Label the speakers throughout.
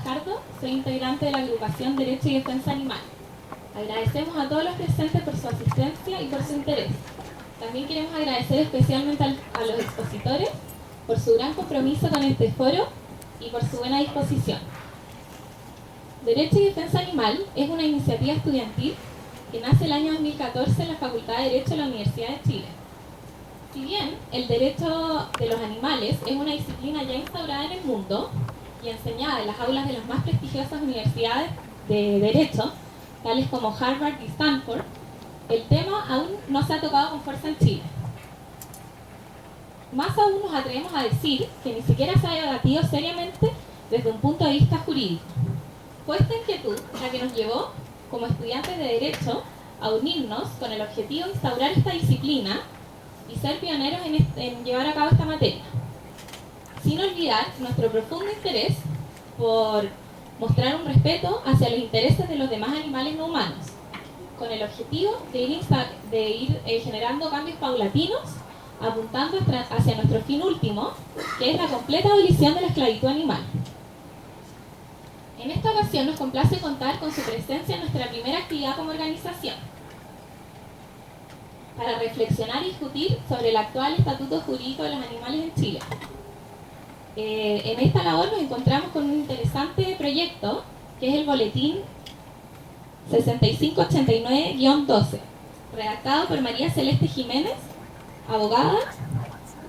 Speaker 1: Fajardo, soy integrante de la agrupación Derecho y Defensa Animal. Agradecemos a todos los presentes por su asistencia y por su interés. También queremos agradecer especialmente a los expositores por su gran compromiso con este foro y por su buena disposición. Derecho y Defensa Animal es una iniciativa estudiantil que nace el año 2014 en la Facultad de Derecho de la Universidad de Chile. Si bien el derecho de los animales es una disciplina ya instaurada en el mundo y enseñada en las aulas de las más prestigiosas universidades de derecho, tales como Harvard y Stanford, el tema aún no se ha tocado con fuerza en Chile. Más aún nos atrevemos a decir que ni siquiera se ha debatido seriamente desde un punto de vista jurídico. Fue esta inquietud la que nos llevó, como estudiantes de Derecho, a unirnos con el objetivo de instaurar esta disciplina y ser pioneros en llevar a cabo esta materia, sin olvidar nuestro profundo interés por mostrar un respeto hacia los intereses de los demás animales no humanos, con el objetivo de ir generando cambios paulatinos, apuntando hacia nuestro fin último, que es la completa abolición de la esclavitud animal. En esta ocasión nos complace contar con su presencia en nuestra primera actividad como organización, para reflexionar y discutir sobre el actual estatuto jurídico de los animales en Chile. En esta labor nos encontramos con un interesante proyecto, que es el Boletín 6589-12, redactado por María Celeste Jiménez, abogada,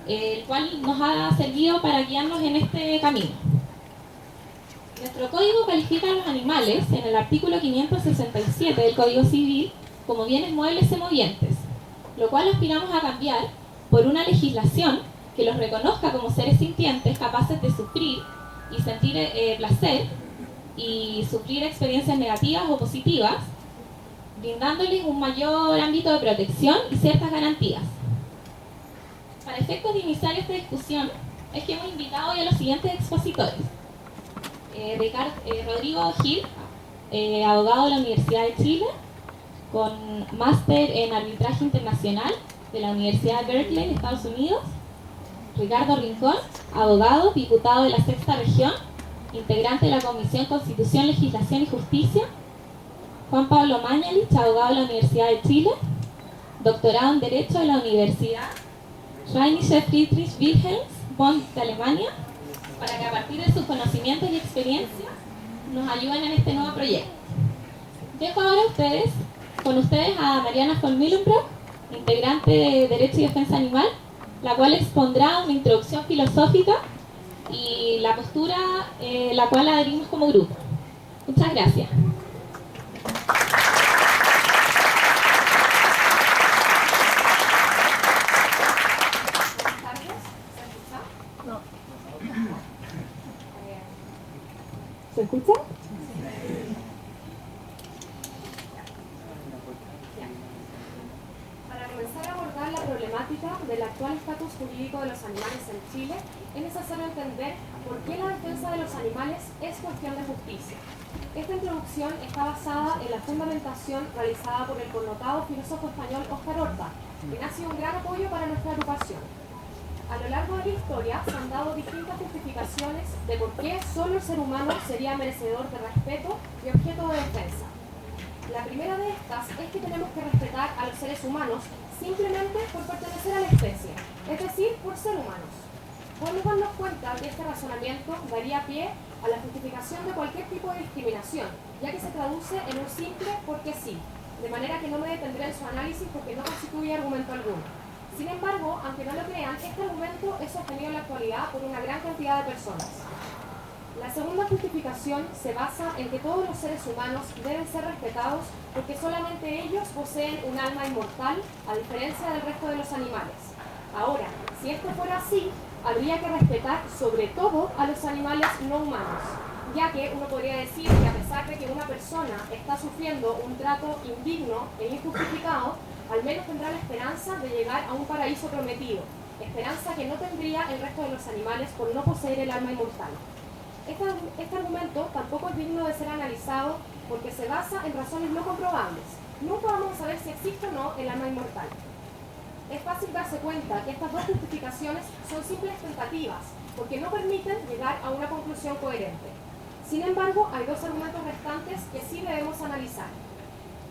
Speaker 1: el cual nos ha servido para guiarnos en este camino. Nuestro código califica a los animales en el artículo 567 del Código Civil como bienes muebles y movientes, lo cual aspiramos a cambiar por una legislación que los reconozca como seres sintientes capaces de sufrir y sentir placer y sufrir experiencias negativas o positivas, brindándoles un mayor ámbito de protección y ciertas garantías. Para efectos de iniciar esta discusión, es que hemos invitado hoy a los siguientes expositores. Rodrigo Gil, abogado de la Universidad de Chile, con máster en arbitraje internacional de la Universidad de Berkeley, de Estados Unidos. Ricardo Rincón, abogado, diputado de la Sexta Región, integrante de la Comisión Constitución, Legislación y Justicia. Juan Pablo Mañalich, abogado de la Universidad de Chile, doctorado en Derecho de la Universidad Rheinische Friedrich Wilhelms Bonn de Alemania, para que a partir de sus conocimientos y experiencias nos ayuden en este nuevo proyecto. Dejo ahora con ustedes a Mariana von Müllenbrock, integrante de Derecho y Defensa Animal, la cual expondrá una introducción filosófica y la postura la cual adherimos como grupo. Muchas gracias.
Speaker 2: ¿Se escucha? Para comenzar a abordar la problemática del actual estatus jurídico de los animales en Chile, es necesario entender por qué la defensa de los animales es cuestión de justicia. Esta introducción está basada en la fundamentación realizada por el connotado filósofo español Óscar Horta, quien ha sido un gran apoyo para nuestra agrupación. A lo largo de la historia se han dado distintas justificaciones de por qué solo el ser humano sería merecedor de respeto y objeto de defensa. La primera de estas es que tenemos que respetar a los seres humanos simplemente por pertenecer a la especie, es decir, por ser humanos. Podemos darnos cuenta que este razonamiento daría pie a la justificación de cualquier tipo de discriminación, ya que se traduce en un simple porque sí, de manera que no me detendré en su análisis porque no constituye argumento alguno. Sin embargo, aunque no lo crean, este argumento es sostenido en la actualidad por una gran cantidad de personas. La segunda justificación se basa en que todos los seres humanos deben ser respetados porque solamente ellos poseen un alma inmortal, a diferencia del resto de los animales. Ahora, si esto fuera así, habría que respetar sobre todo a los animales no humanos, ya que uno podría decir que a pesar de que una persona está sufriendo un trato indigno e injustificado, al menos tendrá la esperanza de llegar a un paraíso prometido, esperanza que no tendría el resto de los animales por no poseer el alma inmortal. Este argumento tampoco es digno de ser analizado porque se basa en razones no comprobables. Nunca vamos a saber si existe o no el alma inmortal. Es fácil darse cuenta que estas dos justificaciones son simples tentativas, porque no permiten llegar a una conclusión coherente. Sin embargo, hay dos argumentos restantes que sí debemos analizar.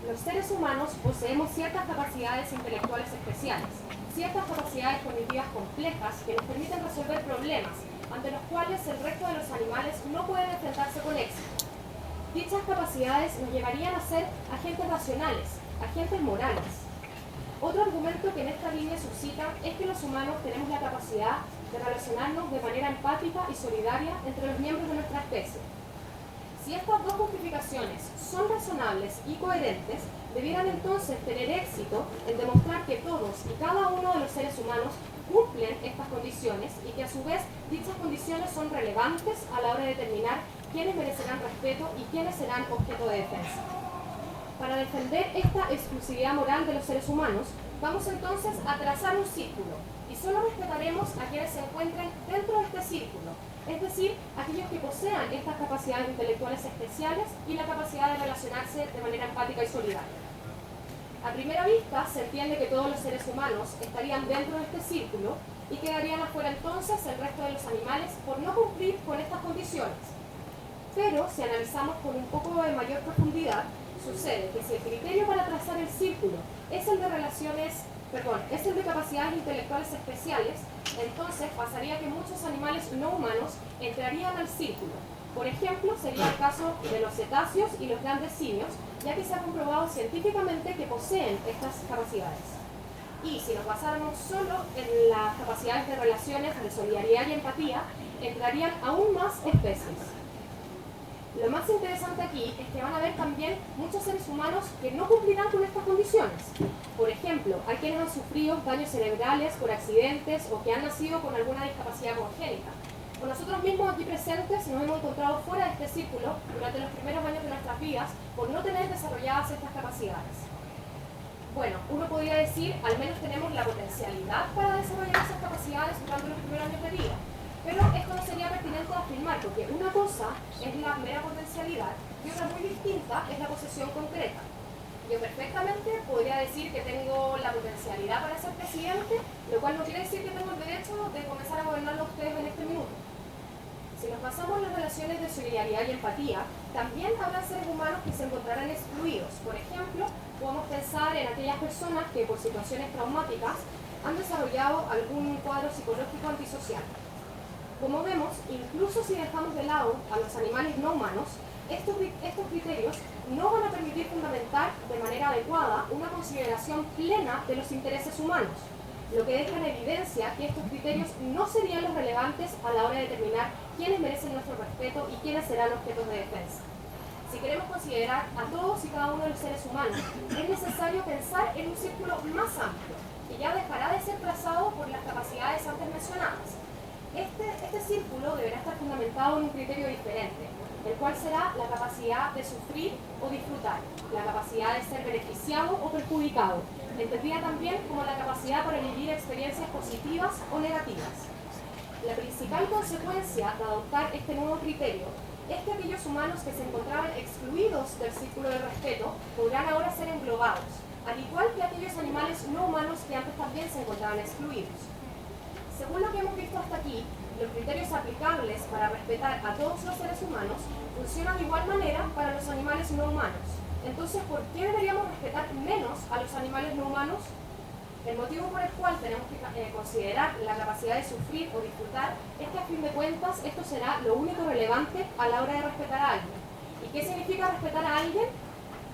Speaker 2: Los seres humanos poseemos ciertas capacidades intelectuales especiales, ciertas capacidades cognitivas complejas que nos permiten resolver problemas ante los cuales el resto de los animales no pueden enfrentarse con éxito. Dichas capacidades nos llevarían a ser agentes racionales, agentes morales. Otro argumento que en esta línea suscita es que los humanos tenemos la capacidad de relacionarnos de manera empática y solidaria entre los miembros de nuestra especie. Si estas dos justificaciones son razonables y coherentes, debieran entonces tener éxito en demostrar que todos y cada uno de los seres humanos cumplen estas condiciones y que a su vez dichas condiciones son relevantes a la hora de determinar quiénes merecerán respeto y quiénes serán objeto de defensa. Para defender esta exclusividad moral de los seres humanos, vamos entonces a trazar un círculo y solo respetaremos a quienes se encuentren dentro de este círculo, es decir, aquellos que posean estas capacidades intelectuales especiales y la capacidad de relacionarse de manera empática y solidaria. A primera vista se entiende que todos los seres humanos estarían dentro de este círculo y quedarían afuera entonces el resto de los animales por no cumplir con estas condiciones. Pero si analizamos con un poco de mayor profundidad, sucede que si el criterio para trazar el círculo es el de capacidades intelectuales especiales, entonces pasaría que muchos animales no humanos entrarían al círculo. Por ejemplo, sería el caso de los cetáceos y los grandes simios, ya que se ha comprobado científicamente que poseen estas capacidades. Y si nos basáramos solo en las capacidades de relaciones, de solidaridad y empatía, entrarían aún más especies. Lo más interesante aquí es que van a haber también muchos seres humanos que no cumplirán con estas condiciones. Por ejemplo, hay quienes han sufrido daños cerebrales por accidentes o que han nacido con alguna discapacidad congénita. Con nosotros mismos aquí presentes nos hemos encontrado fuera de este círculo durante los primeros años de nuestras vidas por no tener desarrolladas estas capacidades. Bueno, uno podría decir, al menos tenemos la potencialidad para desarrollar esas capacidades durante los primeros años de vida. Pero esto no sería pertinente de afirmar, porque una cosa es la mera potencialidad y otra muy distinta es la posesión concreta. Yo perfectamente podría decir que tengo la potencialidad para ser presidente, lo cual no quiere decir que tengo el derecho de comenzar a gobernarlo a ustedes en este minuto. Si nos basamos en las relaciones de solidaridad y empatía, también habrá seres humanos que se encontrarán excluidos. Por ejemplo, podemos pensar en aquellas personas que por situaciones traumáticas han desarrollado algún cuadro psicológico antisocial. Como vemos, incluso si dejamos de lado a los animales no humanos, estos criterios no van a permitir fundamentar de manera adecuada una consideración plena de los intereses humanos, lo que deja en evidencia que estos criterios no serían los relevantes a la hora de determinar quiénes merecen nuestro respeto y quiénes serán objetos de defensa. Si queremos considerar a todos y cada uno de los seres humanos, es necesario pensar en un círculo más amplio, que ya dejará de ser trazado por las capacidades antes mencionadas. Este círculo deberá estar fundamentado en un criterio diferente, el cual será la capacidad de sufrir o disfrutar, la capacidad de ser beneficiado o perjudicado, entendida también como la capacidad para vivir experiencias positivas o negativas. La principal consecuencia de adoptar este nuevo criterio es que aquellos humanos que se encontraban excluidos del círculo de respeto podrán ahora ser englobados, al igual que aquellos animales no humanos que antes también se encontraban excluidos. Según lo que hemos visto hasta aquí, los criterios aplicables para respetar a todos los seres humanos funcionan de igual manera para los animales no humanos. Entonces, ¿por qué deberíamos respetar menos a los animales no humanos? El motivo por el cual tenemos que considerar la capacidad de sufrir o disfrutar es que a fin de cuentas esto será lo único relevante a la hora de respetar a alguien. ¿Y qué significa respetar a alguien?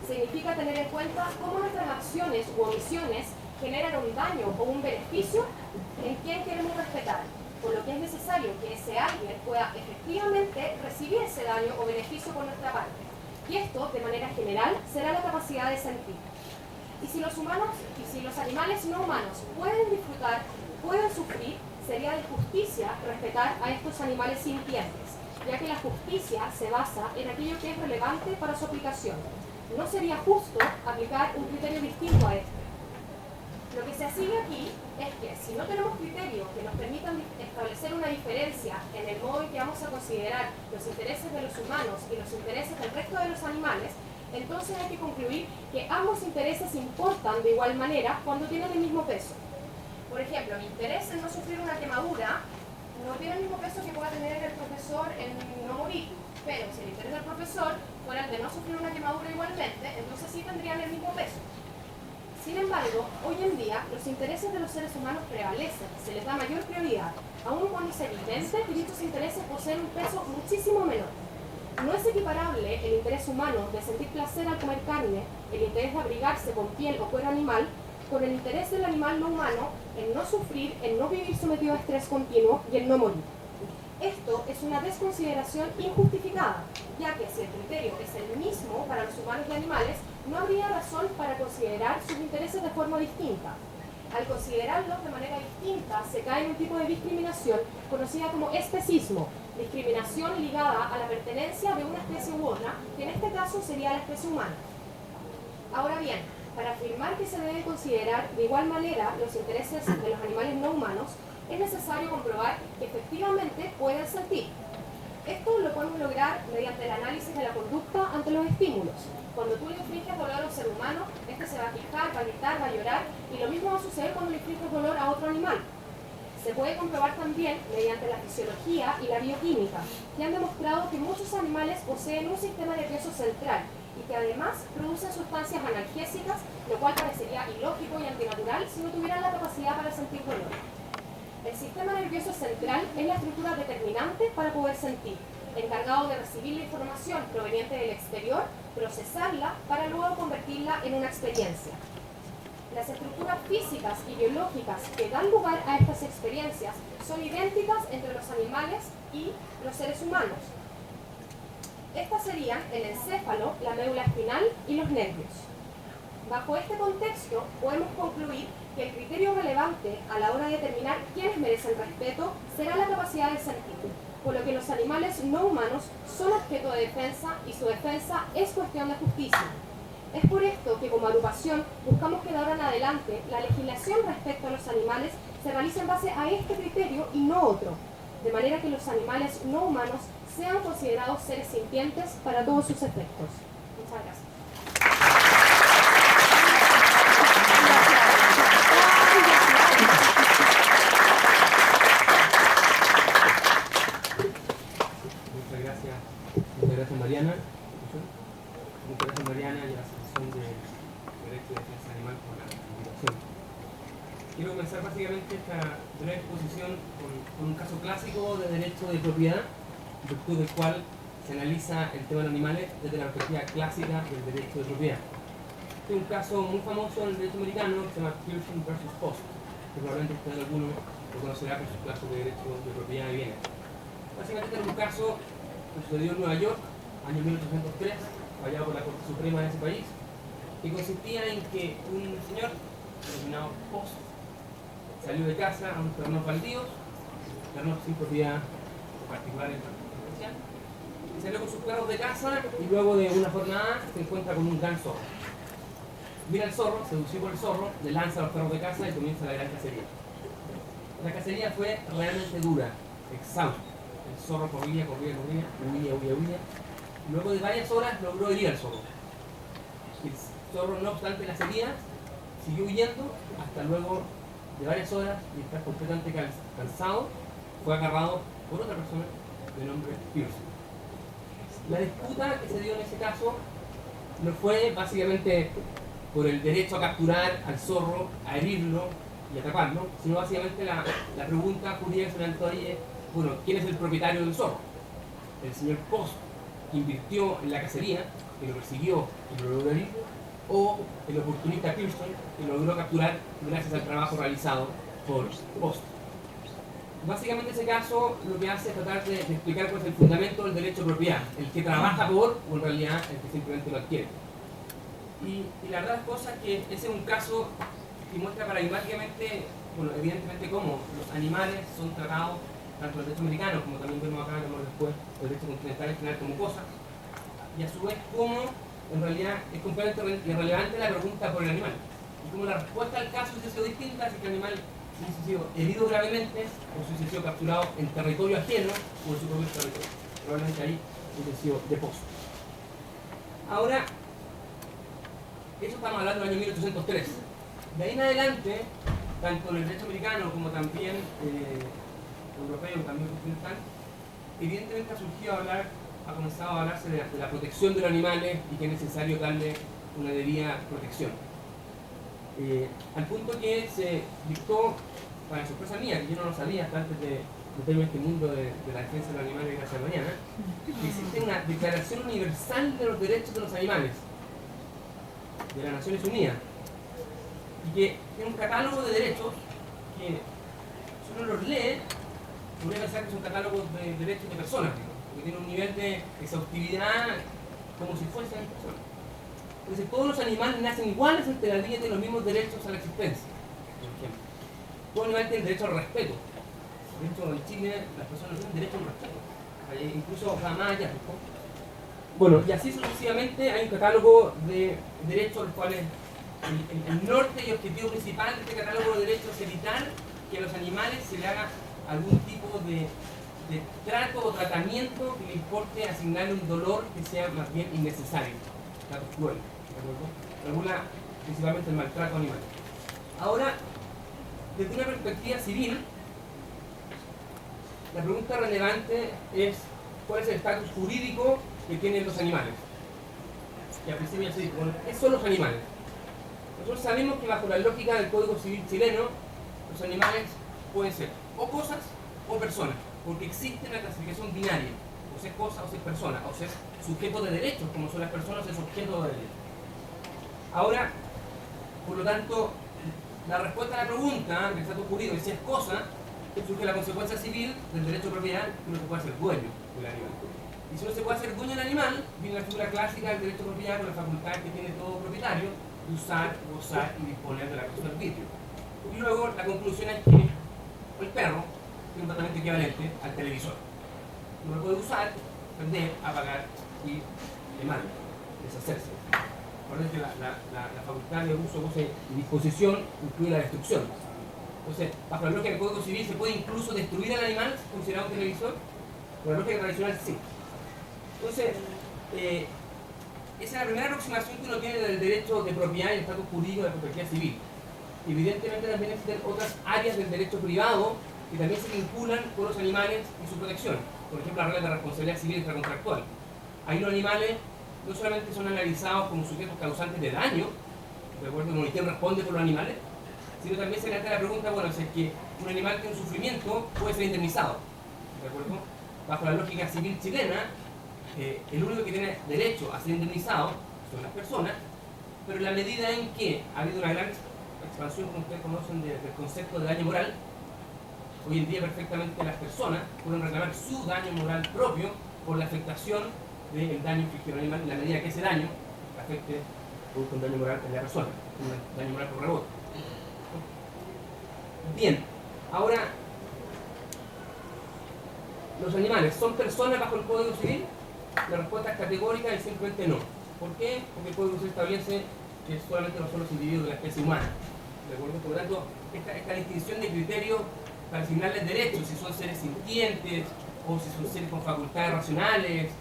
Speaker 2: Significa tener en cuenta cómo nuestras acciones u omisiones generan un daño o un beneficio en quien queremos respetar, por lo que es necesario que ese alguien pueda efectivamente recibir ese daño o beneficio por nuestra parte. Y esto, de manera general, será la capacidad de sentir. Y si los animales no humanos pueden disfrutar, pueden sufrir, sería de justicia respetar a estos animales sintientes, ya que la justicia se basa en aquello que es relevante para su aplicación. No sería justo aplicar un criterio distinto a este. Lo que se sigue aquí es que si no tenemos criterios que nos permitan establecer una diferencia en el modo en que vamos a considerar los intereses de los humanos y los intereses del resto de los animales, entonces hay que concluir que ambos intereses importan de igual manera cuando tienen el mismo peso. Por ejemplo, mi interés en no sufrir una quemadura no tiene el mismo peso que pueda tener el profesor en no morir. Pero si el interés del profesor fuera el de no sufrir una quemadura igualmente, entonces sí tendrían el mismo peso. Sin embargo, hoy en día los intereses de los seres humanos prevalecen, se les da mayor prioridad, aun cuando es evidente que dichos intereses poseen un peso muchísimo menor. No es equiparable el interés humano de sentir placer al comer carne, el interés de abrigarse con piel o cuero animal, con el interés del animal no humano en no sufrir, en no vivir sometido a estrés continuo y en no morir. Esto es una desconsideración injustificada, ya que si el criterio es el mismo para los humanos y animales, no habría razón para considerar sus intereses de forma distinta. Al considerarlos de manera distinta, se cae en un tipo de discriminación conocida como especismo, discriminación ligada a la pertenencia de una especie u otra, que en este caso sería la especie humana. Ahora bien, para afirmar que se deben considerar de igual manera los intereses de los animales no humanos, es necesario comprobar que efectivamente pueden sentir. Esto lo podemos lograr mediante el análisis de la conducta ante los estímulos. Cuando tú le infliges dolor a un ser humano, este se va a fijar, va a gritar, va a llorar, y lo mismo va a suceder cuando le infliges dolor a otro animal. Se puede comprobar también mediante la fisiología y la bioquímica, que han demostrado que muchos animales poseen un sistema nervioso central y que además producen sustancias analgésicas, lo cual parecería ilógico y antinatural si no tuvieran la capacidad para sentir dolor. El sistema nervioso central es la estructura determinante para poder sentir, encargado de recibir la información proveniente del exterior, procesarla para luego convertirla en una experiencia. Las estructuras físicas y biológicas que dan lugar a estas experiencias son idénticas entre los animales y los seres humanos. Estas serían el encéfalo, la médula espinal y los nervios. Bajo este contexto, podemos concluir que el criterio relevante a la hora de determinar quiénes merecen respeto será la capacidad de sentir, por lo que los animales no humanos son objeto de defensa y su defensa es cuestión de justicia. Es por esto que como agrupación buscamos que de ahora en adelante la legislación respecto a los animales se realice en base a este criterio y no otro, de manera que los animales no humanos sean considerados seres sintientes para todos sus efectos. Muchas gracias.
Speaker 3: Muchas gracias Mariana. Muchas gracias Mariana y a la Asociación de Derecho de Defensa Animal por la invitación. Quiero comenzar básicamente esta breve exposición con un caso clásico de derecho de propiedad, en virtud del cual se analiza el tema de los animales desde la perspectiva clásica del derecho de propiedad. Este es un caso muy famoso en el derecho americano que se llama Pearson versus Post, que probablemente usted alguno lo conocerá por sus clases de derecho de propiedad y bienes. Básicamente este es un caso que sucedió en Nueva York, año 1803, fallado por la Corte Suprema de ese país, que consistía en que un señor, denominado Post, salió de casa a unos terrenos baldíos, terrenos sin propiedad particular en especial, y salió con sus perros de casa y luego de una jornada se encuentra con un gran zorro. Mira al zorro, seducido por el zorro, le lanza a los perros de casa y comienza la gran cacería. La cacería fue realmente dura, exhausta. El zorro corría, huía. Luego de varias horas logró herir al zorro. El zorro, no obstante las heridas, siguió huyendo hasta luego de varias horas y estar completamente cansado, fue agarrado por otra persona de nombre Pearson. La disputa que se dio en ese caso no fue básicamente por el derecho a capturar al zorro, a herirlo y atraparlo, sino básicamente la pregunta jurídica que se levantó ahí es, bueno, ¿quién es el propietario del zorro? ¿El señor Post, que invirtió en la cacería, que lo persiguió y lo logró herir, o el oportunista Pearson, que lo logró capturar gracias al trabajo realizado por Post? Básicamente ese caso lo que hace es tratar de explicar cuál es el fundamento del derecho de propiedad, el que trabaja por o en realidad el que simplemente lo adquiere. Y la verdad es cosa que ese es un caso que muestra paradigmáticamente, bueno, evidentemente cómo los animales son tratados tanto en el derecho americano como también vemos acá, vemos después el derecho continental en general como cosas, y a su vez cómo en realidad es completamente irrelevante la pregunta por el animal y cómo la respuesta al caso hubiese sido distinta si el animal hubiese sido herido gravemente o si hubiese sido capturado en territorio ajeno o en su propio territorio. Probablemente ahí hubiese sido de Post. Ahora, eso estamos hablando del año 1803. De ahí en adelante, tanto en el derecho americano como también europeo y también continental, evidentemente ha surgido a ha comenzado a hablarse de la protección de los animales y que es necesario darle una debida protección. Al punto que se dictó, para sorpresa mía, que yo no lo sabía hasta antes de meterme en este mundo de la defensa de los animales de la mañana, que existe una Declaración Universal de los Derechos de los Animales de las Naciones Unidas y que tiene un catálogo de derechos que, si uno los lee, podría pensar que es un catálogo de derechos de personas, porque tiene un nivel de exhaustividad como si fuesen personas. Entonces, todos los animales nacen iguales ante la ley y tienen los mismos derechos a la existencia, por ejemplo. Todo animal tiene derecho al respeto. De hecho, en Chile las personas tienen derecho al respeto. Incluso jamás ya. Bueno, y así sucesivamente hay un catálogo de derechos, los cuales el norte y objetivo principal de este catálogo de derechos es evitar que a los animales se le haga algún tipo de trato o tratamiento que le importe asignarle un dolor que sea más bien innecesario, trato cruel, ¿de acuerdo? Regula principalmente el maltrato animal. Ahora, desde una perspectiva civil, la pregunta relevante es cuál es el estatus jurídico que tienen los animales. Y al principio se dice, bueno, ¿qué son los animales? Nosotros sabemos que bajo la lógica del Código Civil chileno, los animales pueden ser o cosas o personas, porque existe la clasificación binaria, o sea cosa o sea persona, o sea sujeto de derechos, como son las personas, es objeto de derechos. Ahora, por lo tanto, la respuesta a la pregunta del estatus jurídico de si es cosa, surge la consecuencia civil del derecho de propiedad, que uno se puede hacer dueño del animal. Y si uno se puede hacer dueño del animal, viene la figura clásica del derecho de propiedad con la facultad que tiene todo propietario de usar, gozar y disponer de la cosa del arbitrio. Y luego la conclusión es que el perro tiene un tratamiento equivalente al televisor. Uno lo puede usar, vender, apagar y quemar, deshacerse. Recuerden que la facultad de uso, goce y disposición incluye la destrucción. Entonces, bajo la lógica del Código Civil, ¿se puede incluso destruir al animal considerado un televisor? Por la lógica tradicional, sí. Entonces, esa es la primera aproximación que uno tiene del derecho de propiedad y el estatus jurídico de la propiedad civil. Evidentemente también existen otras áreas del derecho privado que también se vinculan con los animales y su protección. Por ejemplo, la regla de responsabilidad civil extracontractual. Ahí los animales no solamente son analizados como sujetos causantes de daño, de acuerdo con quién responde por los animales, sino también se le hace la pregunta, bueno, si es que un animal tiene un sufrimiento, puede ser indemnizado, ¿de acuerdo? Bajo la lógica civil chilena, el único que tiene derecho a ser indemnizado son las personas, pero en la medida en que ha habido una gran expansión, como ustedes conocen, del concepto de daño moral, hoy en día perfectamente las personas pueden reclamar su daño moral propio por la afectación del daño infligido al animal, en la medida que ese daño afecte un daño moral en la persona, un daño moral por rebote. Bien, ahora, ¿los animales son personas bajo el Código Civil? La respuesta es categórica y simplemente no. ¿Por qué? Porque el Código Civil establece que solamente no son los individuos de la especie humana. ¿De acuerdo? Por lo tanto, esta distinción de criterios para asignarles derechos, si son seres sintientes, o si son seres con facultades racionales,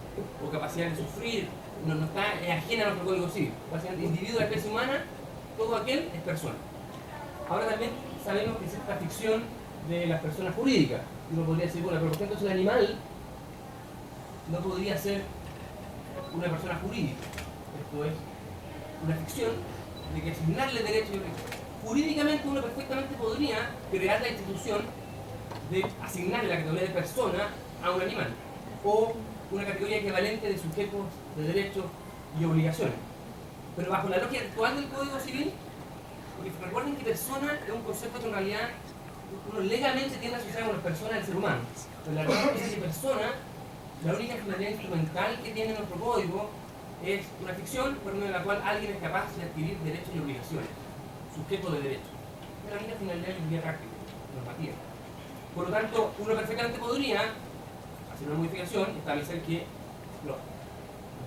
Speaker 3: o capacidad de sufrir, no está ajena a nuestro Código Civil. Básicamente, individuo de la especie humana, todo aquel es persona. Ahora también sabemos que existe esta ficción de las personas jurídicas. Uno podría decir, bueno, pero ¿por qué entonces el animal no podría ser una persona jurídica? Esto es una ficción de que asignarle derechos y obligaciones. Jurídicamente uno perfectamente podría crear la institución de asignarle la categoría de persona a un animal, o una categoría equivalente de sujetos de derechos y obligaciones. Pero bajo la lógica actual del Código Civil, porque recuerden que persona es un concepto que en realidad uno legalmente tiende a asociar con las personas del ser humano. Pero la realidad es que persona, la única finalidad instrumental que tiene nuestro código es una ficción por medio de la cual alguien es capaz de adquirir derechos y obligaciones, sujeto de derechos. Es la única finalidad de la práctica, normativa. Por lo tanto, uno perfectamente podría hacer una modificación y establecer que los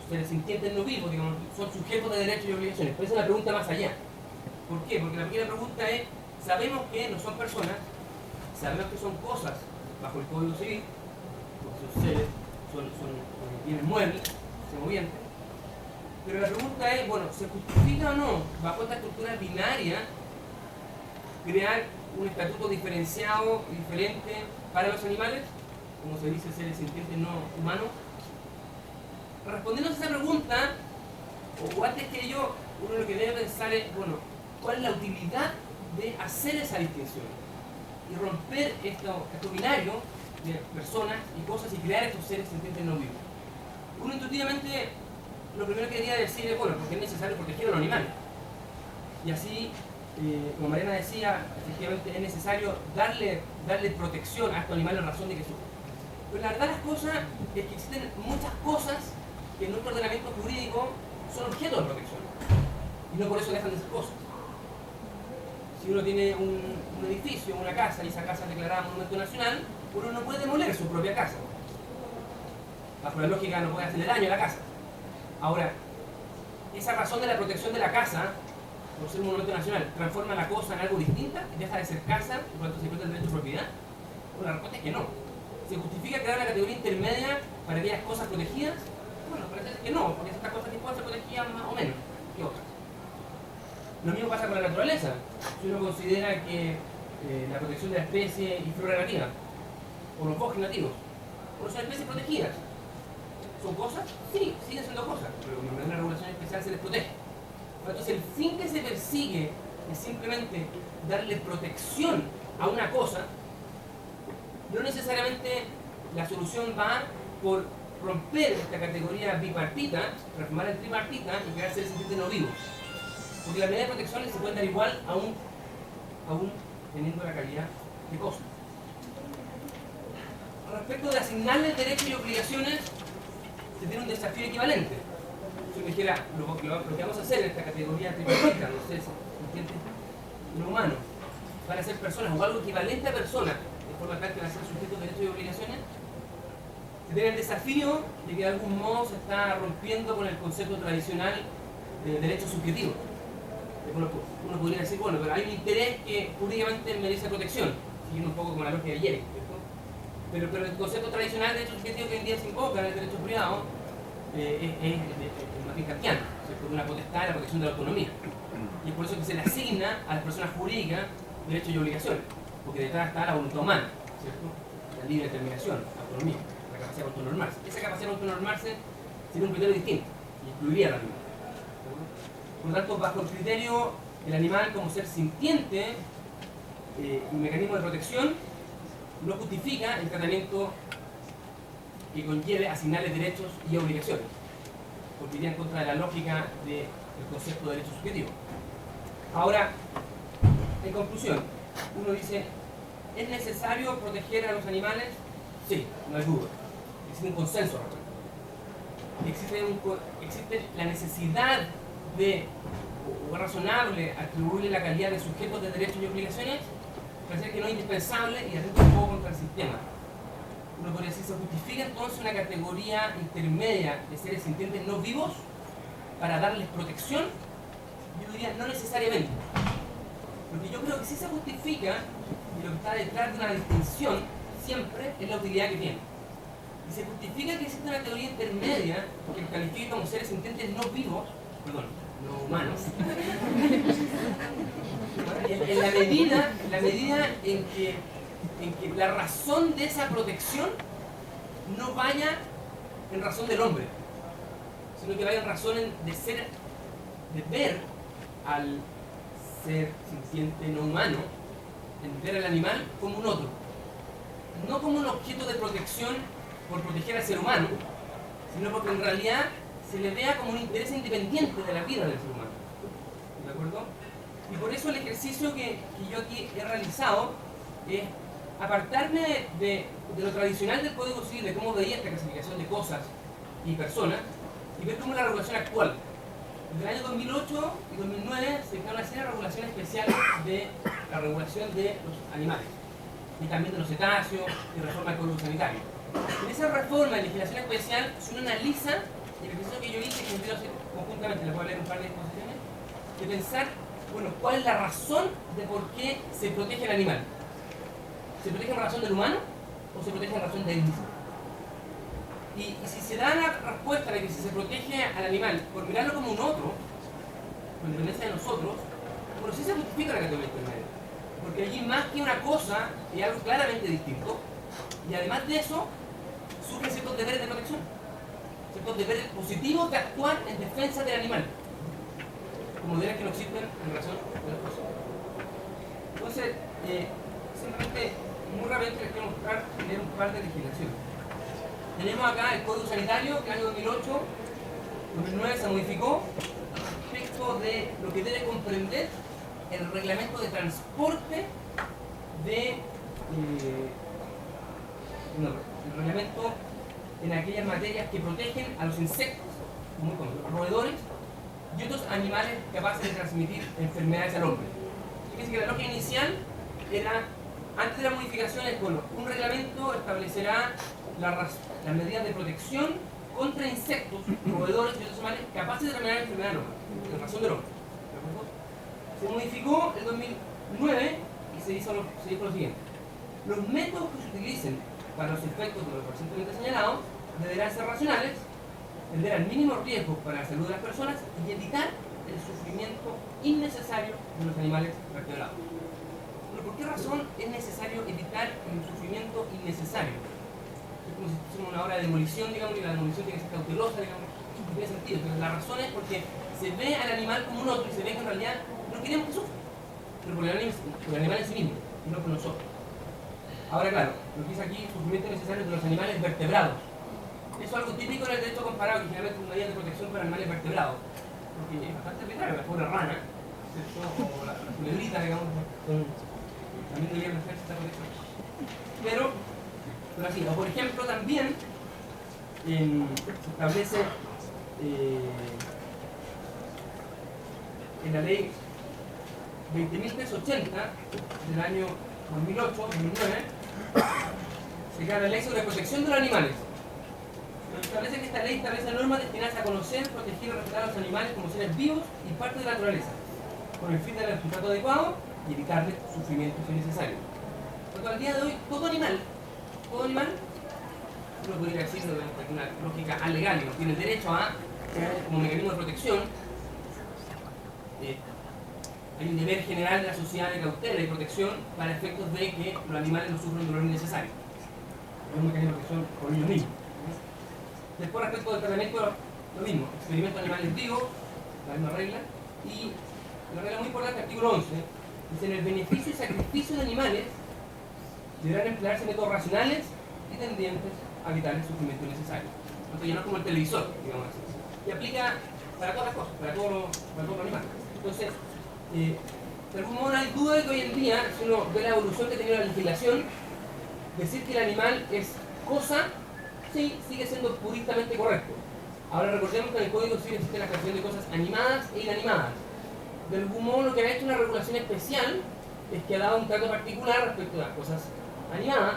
Speaker 3: seres sintientes no vivos, digamos, son sujetos de derechos y obligaciones. Pero esa es la pregunta más allá. ¿Por qué? Porque la primera pregunta es, sabemos que no son personas, sabemos que son cosas bajo el Código Civil, porque son seres, son bienes muebles, semovientes. Pero la pregunta es, bueno, ¿se justifica o no, bajo esta estructura binaria, crear un estatuto diferenciado y diferente para los animales, como se dice, seres sintientes no humanos? respondiendo a esa pregunta, o antes que ello, uno lo que debe pensar es, bueno, ¿cuál es la utilidad de hacer esa distinción? Y romper estos binarios de personas y cosas y crear estos seres sintientes no vivos. Uno intuitivamente, lo primero que quería decir es, bueno, porque es necesario proteger a los animales. Y así, como Mariana decía, efectivamente es necesario darle protección a estos animales en razón de que sufren. Pero la verdad las cosas es que existen muchas cosas que en nuestro ordenamiento jurídico son objeto de protección. Y no por eso dejan de ser cosas. Si uno tiene un edificio, una casa, y esa casa es declarada monumento nacional, uno no puede demoler su propia casa. Bajo la lógica no puede hacerle daño a la casa. Ahora, esa razón de la protección de la casa, por ser un monumento nacional, transforma la cosa en algo distinta, deja de ser casa, y por lo tanto se pierde el derecho de propiedad. Bueno, la respuesta es que no. ¿Se justifica crear una categoría intermedia para aquellas cosas protegidas? Bueno, parece que no, porque estas cosas que pueden ser protegidas más o menos que otras. Lo mismo pasa con la naturaleza. Si uno considera que la protección de la especie y flora nativa, o los bosques nativos, o son especies protegidas, ¿son cosas? Sí, siguen siendo cosas, pero con una regulación especial se les protege. Entonces el fin que se persigue es simplemente darle protección a una cosa. No necesariamente la solución va por romper esta categoría bipartita, transformarla en tripartita y crear seres sintientes no vivos. Porque las medidas de protección se pueden dar igual aún teniendo la calidad de cosa. Respecto de asignarles derechos y obligaciones, se tiene un desafío equivalente. Si uno dijera, lo que vamos a hacer en esta categoría tripartita, los seres sintientes no humanos, van a ser personas o algo equivalente a personas, de forma tal que van a ser sujetos de derechos y obligaciones, se tiene el desafío de que de algún modo se está rompiendo con el concepto tradicional de derecho subjetivo. Uno podría decir, bueno, pero hay un interés que jurídicamente merece protección, siguiendo un poco con la lógica de Yere, pero el concepto tradicional de derecho subjetivo que hoy en día se invoca en el derecho privado es más bien kantiano, de una potestad de la protección de la autonomía. Y es por eso que se le asigna a las personas jurídicas derechos y obligaciones, porque detrás está la voluntad humana, ¿cierto? La libre determinación, la autonomía, la capacidad de autonormarse. Esa capacidad de autonormarse sería un criterio distinto y excluiría al animal. Por lo tanto, bajo el criterio del animal como ser sintiente y mecanismo de protección, no justifica el tratamiento que conlleve asignarle derechos y obligaciones, porque iría en contra de la lógica del concepto de derecho subjetivo. Ahora, en conclusión, uno dice, ¿es necesario proteger a los animales? Sí, no hay duda. Existe un consenso al respecto. Existe la necesidad de, o es razonable, atribuirle la calidad de sujetos de derechos y obligaciones. Parece que no es indispensable y atenta un poco contra el sistema. Uno podría decir, ¿se justifica entonces una categoría intermedia de seres sintientes no vivos para darles protección? Yo diría, no necesariamente. Porque yo creo que sí se justifica, y lo que está detrás de una distinción siempre es la utilidad que tiene. Y se justifica que existe una categoría intermedia que califique como seres sintientes no vivos, perdón, no humanos. En la medida en que la razón de esa protección no vaya en razón del hombre, sino que vaya en razón de ver al ser sintiente no humano, en ver al animal como un otro, no como un objeto de protección por proteger al ser humano, sino porque en realidad se le vea como un interés independiente de la vida del ser humano. ¿De acuerdo? Y por eso el ejercicio que yo aquí he realizado es apartarme de lo tradicional del Código Civil, de cómo veía esta clasificación de cosas y personas, y ver cómo es la regulación actual. Desde el año 2008 y 2009 se crearon una serie de regulaciones especiales de la regulación de los animales, y también de los cetáceos, y reforma del Código Sanitario. En esa reforma de legislación especial, si uno analiza, y el ejercicio que yo hice, que me quiero hacer conjuntamente, les voy a leer un par de disposiciones, de pensar, bueno, cuál es la razón de por qué se protege el animal. ¿Se protege en razón del humano o se protege en razón de él mismo? Y si se da la respuesta de que si se protege al animal por mirarlo como un otro, con dependencia de nosotros, bueno, sí se justifica la categoría intermedia. Porque allí más que una cosa es algo claramente distinto, y además de eso, surgen ciertos deberes de protección. ciertos deberes positivos de actuar en defensa del animal, como deberes que no existen en relación con las personas. Entonces, simplemente, muy rápidamente les quiero mostrar, leer un par de legislaciones. Tenemos acá el Código Sanitario, que en el año 2009 se modificó respecto de lo que debe comprender el reglamento de transporte el reglamento en aquellas materias que protegen a los insectos, muy comunes, los roedores y otros animales capaces de transmitir enfermedades al hombre. Fíjense que la lógica inicial era, antes de las modificaciones, bueno, un reglamento establecerá las medidas de protección contra insectos, roedores y otros animales capaces de transmitir enfermedades al hombre, en razón del hombre. Se modificó en 2009 y se dijo lo siguiente: los métodos que se utilicen para los efectos de lo recientemente señalados deberán ser racionales, tender al mínimo riesgo para la salud de las personas y evitar el sufrimiento innecesario de los animales vertebrados. ¿Pero por qué razón es necesario evitar el sufrimiento innecesario? Es como si fuésemos una obra de demolición, digamos, y la demolición tiene que ser cautelosa, digamos, no tiene sentido. Pero la razón es porque se ve al animal como un otro y se ve que en realidad no queremos que sufra, pero por el animal en sí mismo, y no por nosotros. Ahora, claro, lo que dice aquí, sufrimiento necesario de los animales vertebrados. Eso es algo típico en el derecho comparado, que generalmente es una medida de protección para animales vertebrados. Porque es bastante arbitrario, la pobre rana, ¿cierto? O la culebrita, digamos, también deberían hacer esta protección. Pero así, o por ejemplo, también se establece en la ley 20.380 del año 2008-2009, se crea la ley sobre protección de los animales. Establece que esta ley establece normas destinadas a conocer, proteger y respetar a los animales como seres vivos y parte de la naturaleza, con el fin de darles un trato adecuado y evitarles sufrimientos innecesarios. Porque al día de hoy, todo animal, uno podría decirlo de una lógica alegal, y no tiene el derecho a, como mecanismo de protección, hay un deber general de la sociedad de cautela y protección para efectos de que los animales no sufran dolor innecesario. Es un mecanismo de protección por ellos mismos. Después, respecto del tratamiento, lo mismo, experimento de animales vivos, la misma regla, y la regla muy importante, artículo 11, dice: en el beneficio y sacrificio de animales deberán emplearse métodos racionales y tendientes a evitar el sufrimiento innecesario. Entonces ya no es como el televisor, digamos así. Y aplica para todas las cosas, para todos los animales. Entonces, de algún modo no hay duda de que hoy en día, si uno ve la evolución que ha tenido la legislación, decir que el animal es cosa, sí, sigue siendo puristamente correcto. Ahora recordemos que en el Código Civil existe la clasificación de cosas animadas e inanimadas. De algún modo lo que ha hecho una regulación especial es que ha dado un trato particular respecto a las cosas animadas,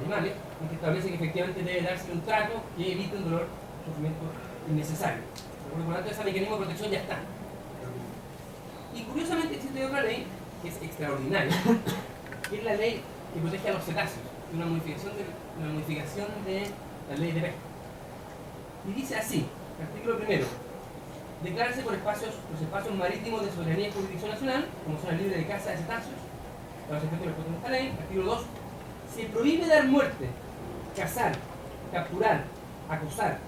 Speaker 3: animales, y que establece que efectivamente debe darse un trato que evite un dolor, sufrimiento innecesario. Por lo tanto, ese mecanismo de protección ya está. Y curiosamente existe otra ley que es extraordinaria, que es la ley que protege a los cetáceos, una modificación de la ley de pesca. Y dice así, artículo primero: declararse por los espacios marítimos de soberanía y jurisdicción nacional como zona libre de caza de cetáceos, para los efectos de esta ley. Artículo 2: se prohíbe dar muerte, cazar, capturar, acosar,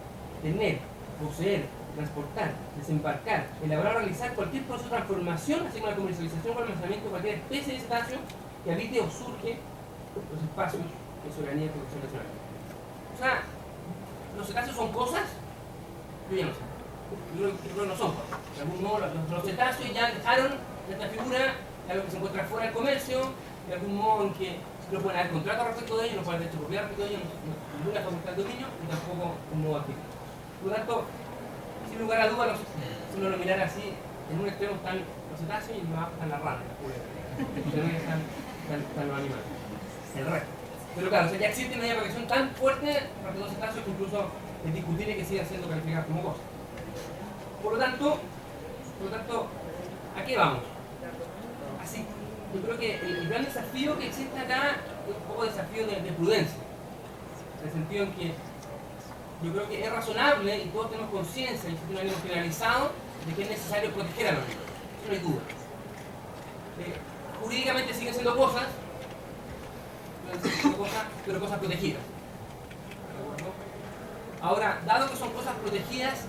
Speaker 3: tener, poseer, transportar, desembarcar, elaborar o realizar cualquier proceso de transformación, así como la comercialización o almacenamiento de cualquier especie de cetáceo que habite o surge los espacios de soberanía y protección nacional. O sea, ¿los cetáceos son cosas? Yo ya no sé. Yo creo que no son cosas. De algún modo, los cetáceos ya dejaron esta figura de algo que se encuentra fuera del comercio, de algún modo en que no pueden haber contratos respecto de ellos, no pueden haber derecho de propiedad respecto de ellos, ninguna facultad de dominio, y tampoco un modo activo. Por lo tanto, sin lugar a dudas, si uno lo mirara así, en un extremo están los cetáceos y en el otro están las ranas, las culebras. Y también están los animales, el resto. Pero claro, o sea, ya existe una protección tan fuerte para los cetáceos que incluso es discutible que sigan siendo calificadas como cosas. Por lo tanto, ¿a qué vamos? Así, yo creo que el gran desafío que existe acá es un poco desafío de prudencia. En el sentido en que yo creo que es razonable y todos tenemos conciencia, y existe un ánimo generalizado de que es necesario proteger a los niños. Eso no hay duda. Jurídicamente siguen siendo cosas, pero cosas protegidas. Ahora, dado que son cosas protegidas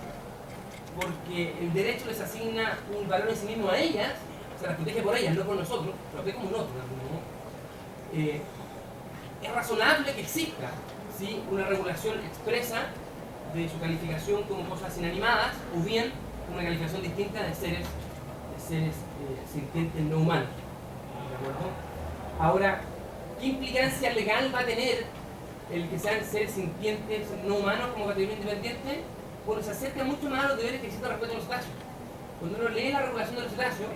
Speaker 3: porque el derecho les asigna un valor en sí mismo a ellas, se las protege por ellas, no por nosotros, lo ve como un otro, es razonable que exista, ¿sí?, una regulación expresa de su calificación como cosas inanimadas, o bien una calificación distinta de seres sintientes no humanos. ¿De acuerdo? Ahora, ¿qué implicancia legal va a tener el que sean seres sintientes no humanos como categoría independiente? Bueno, se acerca mucho más a los deberes que existen respecto a los cetáceos. Cuando uno lee la regulación de los cetáceos,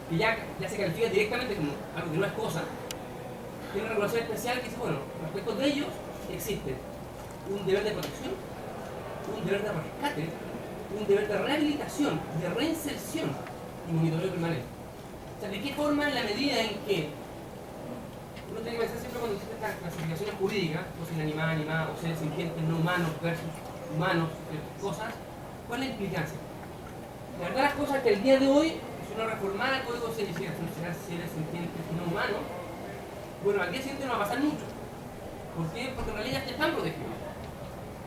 Speaker 3: que ya se califica directamente como algo que no es cosa, tiene una regulación especial que dice, bueno, respecto de ellos existe un deber de protección, un deber de rescate, un deber de rehabilitación, de reinserción y monitoreo permanente. O sea, ¿de qué forma, en la medida en que uno tiene que pensar siempre cuando existen estas clasificaciones jurídicas, cosas inanimadas, animadas, o seres sintientes no humanos versus humanos, cosas, cuál es la implicancia? La verdad, las cosas que el día de hoy, si uno reformara el código civil y funcionar seres sintientes no humanos, bueno, al día siguiente no va a pasar mucho. ¿Por qué? Porque en realidad ya están protegidos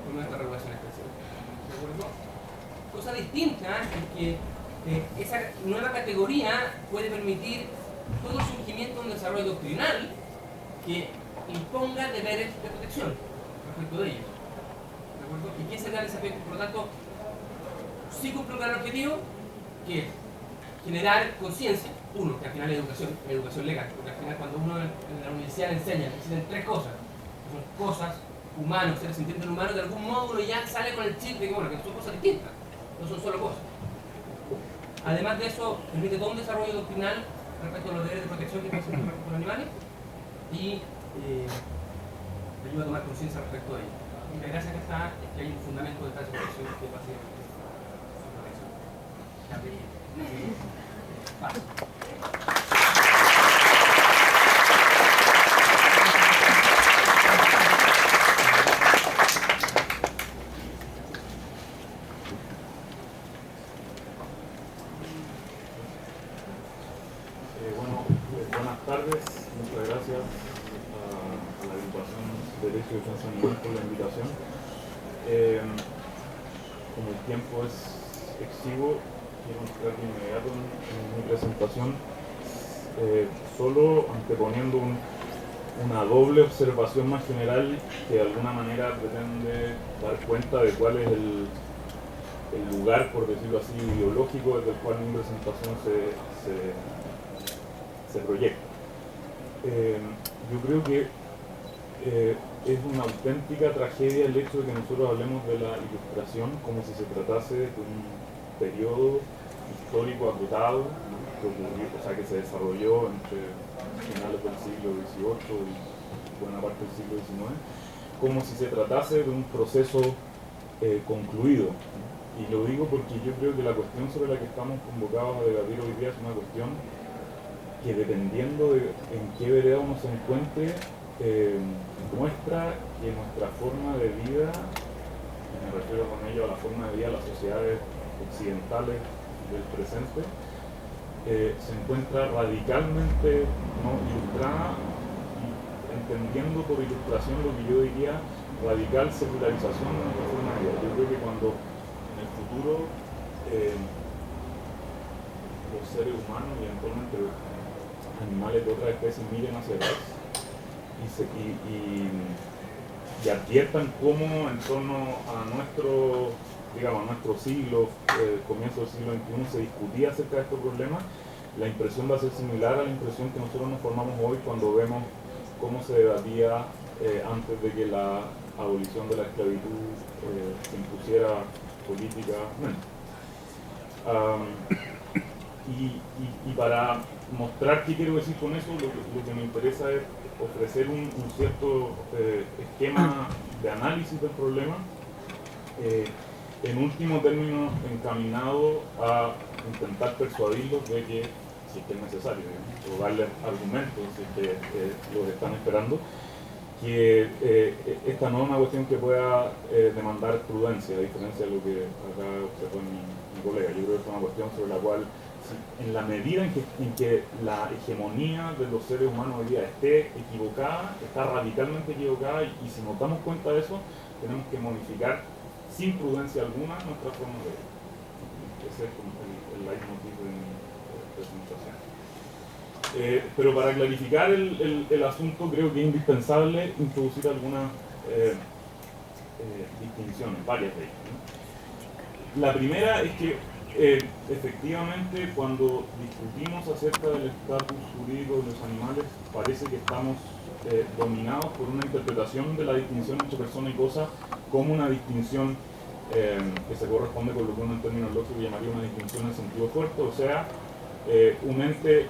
Speaker 3: por nuestra regulación especial. ¿De acuerdo? Cosa distinta es que esa nueva categoría puede permitir todo el surgimiento de un desarrollo doctrinal que imponga deberes de protección respecto de ellos. ¿De acuerdo? ¿Y qué será el desafío? Por lo tanto, sí cumple un gran objetivo, que es generar conciencia. Uno, que al final es educación legal, porque al final cuando uno en la universidad le enseña que existen tres cosas, que son cosas, humanos, seres sintientes humanos, de algún modo uno ya sale con el chip de que, bueno, que son cosas distintas, no son solo cosas. Además de eso, permite todo un desarrollo doctrinal respecto a los deberes de protección que existen respecto a los animales y ayuda a tomar conciencia respecto a ello. Y la gracia que está es que hay un fundamento de tal protección que es básicamente la protección.
Speaker 4: Buenas tardes, muchas gracias a la agrupación Derecho y Defensa Animal por la invitación. Como el tiempo es exiguo, quiero entrar de inmediato en mi presentación, solo anteponiendo una doble observación más general que de alguna manera pretende dar cuenta de cuál es el lugar, por decirlo así, ideológico desde el cual mi presentación se proyecta. Yo creo que es una auténtica tragedia el hecho de que nosotros hablemos de la Ilustración como si se tratase de un periodo histórico acotado, ¿no?, que se desarrolló entre finales del siglo XVIII y buena parte del siglo XIX, como si se tratase de un proceso concluido, ¿no? Y lo digo porque yo creo que la cuestión sobre la que estamos convocados a debatir hoy día es una cuestión que, dependiendo de en qué vereda uno se encuentre, muestra que nuestra forma de vida, y me refiero con ello a la forma de vida de las sociedades occidentales del presente, se encuentra radicalmente no ilustrada, entendiendo por ilustración lo que yo diría radical secularización de nuestra forma de vida. Yo creo que cuando en el futuro los seres humanos y eventualmente animales de otras especies miren hacia atrás y adviertan cómo en torno a nuestro siglo, comienzo del siglo XXI, se discutía acerca de estos problemas, la impresión va a ser similar a la impresión que nosotros nos formamos hoy cuando vemos cómo se debatía antes de que la abolición de la esclavitud se impusiera políticamente. Y para mostrar qué quiero decir con eso, lo que me interesa es ofrecer un cierto esquema de análisis del problema, en último término encaminado a intentar persuadirlos de que, si es que es necesario, digamos, o darles argumentos si es que los están esperando, que esta no es una cuestión que pueda demandar prudencia, a diferencia de lo que acá observó mi colega. Yo creo que es una cuestión sobre la cual, en la medida en que la hegemonía de los seres humanos hoy día esté equivocada, está radicalmente equivocada, y si nos damos cuenta de eso, tenemos que modificar sin prudencia alguna nuestra forma de vida. Ese es como el leitmotiv de mi presentación. Pero para clarificar el asunto, creo que es indispensable introducir algunas distinciones, varias de ellas, ¿no? La primera es que efectivamente cuando discutimos acerca del estatus jurídico de los animales, parece que estamos dominados por una interpretación de la distinción entre persona y cosa como una distinción que se corresponde con lo que uno en términos lógicos llamaría una distinción en sentido fuerte, o sea, un ente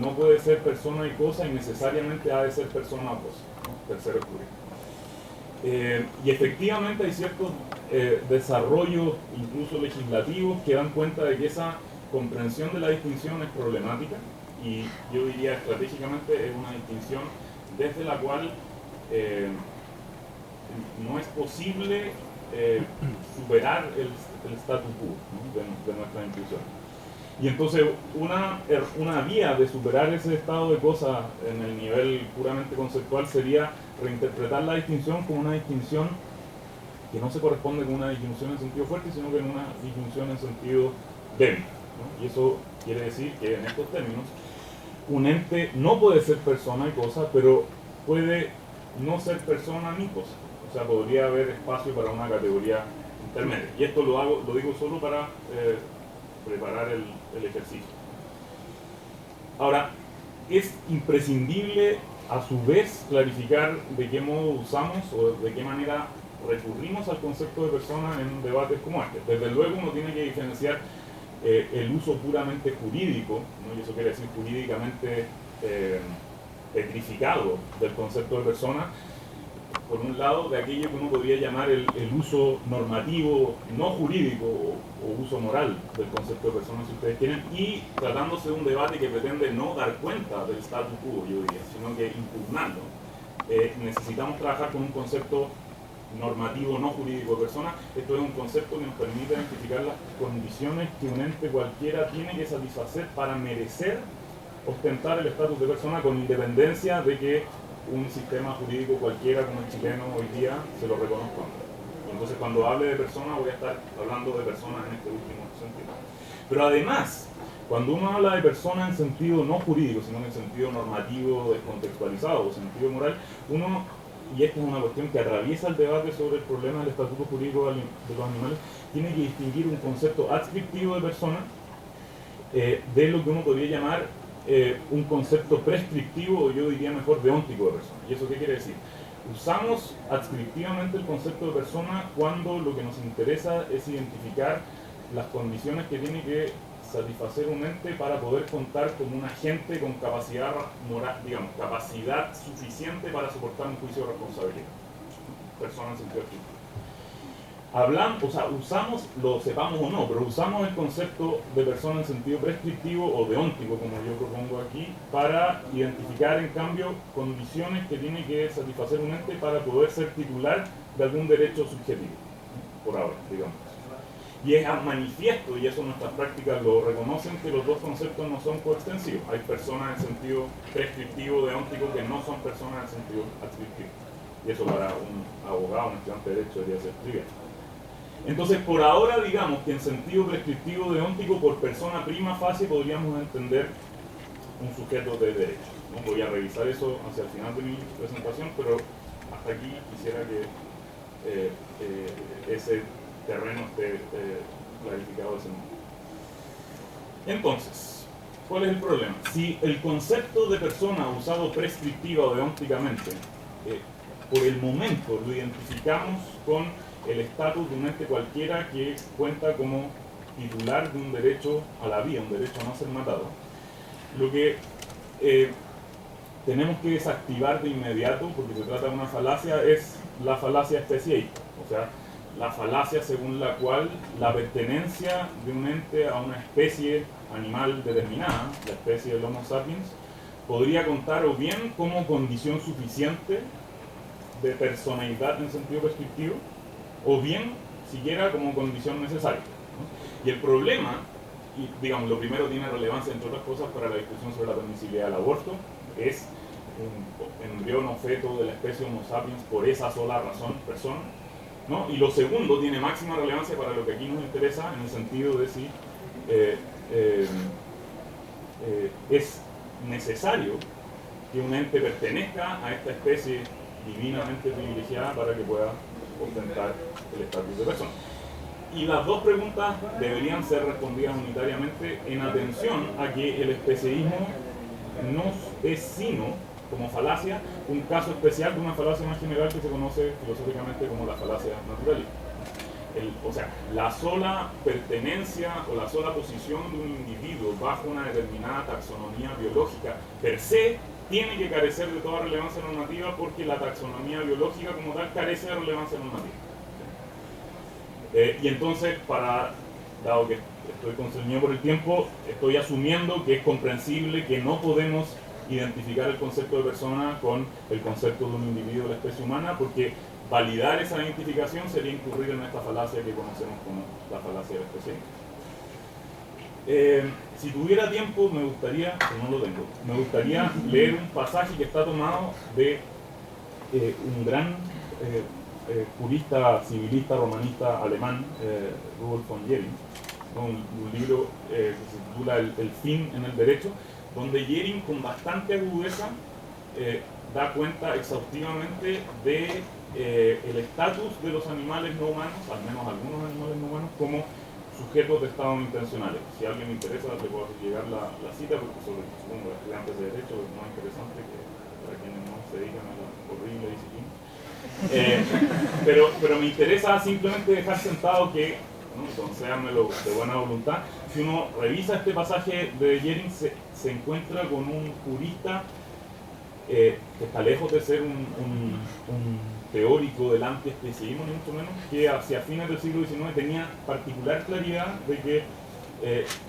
Speaker 4: no puede ser persona y cosa y necesariamente ha de ser persona o cosa, ¿no? Tercero jurídico. Y efectivamente hay ciertos desarrollos, incluso legislativos, que dan cuenta de que esa comprensión de la distinción es problemática y yo diría estratégicamente es una distinción desde la cual no es posible superar el status quo, ¿no? de nuestra intuición. Y entonces una vía de superar ese estado de cosas en el nivel puramente conceptual sería reinterpretar la distinción como una distinción que no se corresponde con una distinción en sentido fuerte, sino que en una distinción en sentido débil, ¿no? Y eso quiere decir que en estos términos un ente no puede ser persona y cosa, pero puede no ser persona ni cosa. O sea, podría haber espacio para una categoría intermedia. Y esto lo digo solo para preparar el ejercicio. Ahora, es imprescindible a su vez clarificar de qué modo usamos o de qué manera recurrimos al concepto de persona en debates como este. Desde luego uno tiene que diferenciar el uso puramente jurídico, ¿no? Y eso quiere decir jurídicamente petrificado del concepto de persona, por un lado, de aquello que uno podría llamar el uso normativo, no jurídico o uso moral del concepto de persona, si ustedes quieren, y tratándose de un debate que pretende no dar cuenta del status quo, yo diría, sino que impugnarlo. Necesitamos trabajar con un concepto normativo no jurídico de persona. Esto es un concepto que nos permite identificar las condiciones que un ente cualquiera tiene que satisfacer para merecer ostentar el estatus de persona, con independencia de que un sistema jurídico cualquiera como el chileno hoy día se lo reconozca. Entonces cuando hable de persona voy a estar hablando de personas en este último sentido. Pero además, cuando uno habla de persona en sentido no jurídico, sino en sentido normativo, descontextualizado o sentido moral, uno, y esta es una cuestión que atraviesa el debate sobre el problema del estatuto jurídico de los animales, tiene que distinguir un concepto adscriptivo de persona de lo que uno podría llamar un concepto prescriptivo, o yo diría mejor deóntico de persona. ¿Y eso qué quiere decir? Usamos adscriptivamente el concepto de persona cuando lo que nos interesa es identificar las condiciones que tiene que satisfacer un ente para poder contar con un agente con capacidad moral, digamos, capacidad suficiente para soportar un juicio de responsabilidad. Persona en sentido estricto. Hablamos, o sea, usamos, lo sepamos o no, pero usamos el concepto de persona en sentido prescriptivo o deóntico, como yo propongo aquí, para identificar, en cambio, condiciones que tiene que satisfacer un ente para poder ser titular de algún derecho subjetivo, por ahora, digamos. Y es manifiesto, y eso nuestras prácticas lo reconocen, que los dos conceptos no son coextensivos. Hay personas en sentido prescriptivo, deóntico, que no son personas en sentido adscriptivo. Y eso para un abogado, un estudiante de derecho, debería ser trivial. Entonces, por ahora, digamos que en sentido prescriptivo deóntico, por persona prima facie, podríamos entender un sujeto de derecho, ¿no? Voy a revisar eso hacia el final de mi presentación, pero hasta aquí quisiera que ese terreno esté clarificado de ese modo. Entonces, ¿cuál es el problema? Si el concepto de persona usado prescriptiva o deónticamente, por el momento lo identificamos con el estatus de un ente cualquiera que cuenta como titular de un derecho a la vida, un derecho a no ser matado, lo que tenemos que desactivar de inmediato, porque se trata de una falacia, es la falacia especiaísta, o sea, la falacia según la cual la pertenencia de un ente a una especie animal determinada, la especie del Homo sapiens, podría contar o bien como condición suficiente de personalidad en sentido prescriptivo, o bien siquiera como condición necesaria, ¿no? Y el problema, y digamos lo primero tiene relevancia entre otras cosas para la discusión sobre la permisibilidad del aborto, es un embrión o feto de la especie Homo sapiens por esa sola razón, persona, ¿no? Y lo segundo tiene máxima relevancia para lo que aquí nos interesa, en el sentido de si es necesario que un ente pertenezca a esta especie divinamente privilegiada para que pueda ostentar el estatus de persona. Y las dos preguntas deberían ser respondidas unitariamente en atención a que el especiesismo no es sino, como falacia, un caso especial de una falacia más general que se conoce filosóficamente como la falacia naturalista. O sea, la sola pertenencia o la sola posición de un individuo bajo una determinada taxonomía biológica per se tiene que carecer de toda relevancia normativa porque la taxonomía biológica como tal carece de relevancia normativa. Y entonces, dado que estoy constreñido por el tiempo, estoy asumiendo que es comprensible que no podemos identificar el concepto de persona con el concepto de un individuo de la especie humana, porque validar esa identificación sería incurrir en esta falacia que conocemos como la falacia del especiesismo. Si tuviera tiempo, me gustaría, o no lo tengo, me gustaría leer un pasaje que está tomado de un gran jurista, civilista, romanista alemán, Rudolf von Jhering, un libro que se titula El fin en el derecho, donde Jhering con bastante agudeza da cuenta exhaustivamente de el estatus de los animales no humanos, al menos algunos animales no humanos, como sujetos de estados intencionales. Si a alguien le interesa, le puedo llegar la cita, porque supongo que estudiantes de derecho es más interesante que para quienes no se dedican a la horrible disciplina. Pero me interesa simplemente dejar sentado que, ¿no? Concédanmelo de buena voluntad, si uno revisa este pasaje de Jhering se encuentra con un jurista que está lejos de ser un teórico del antiespeciesismo, ni mucho menos, que hacia fines del siglo XIX tenía particular claridad de que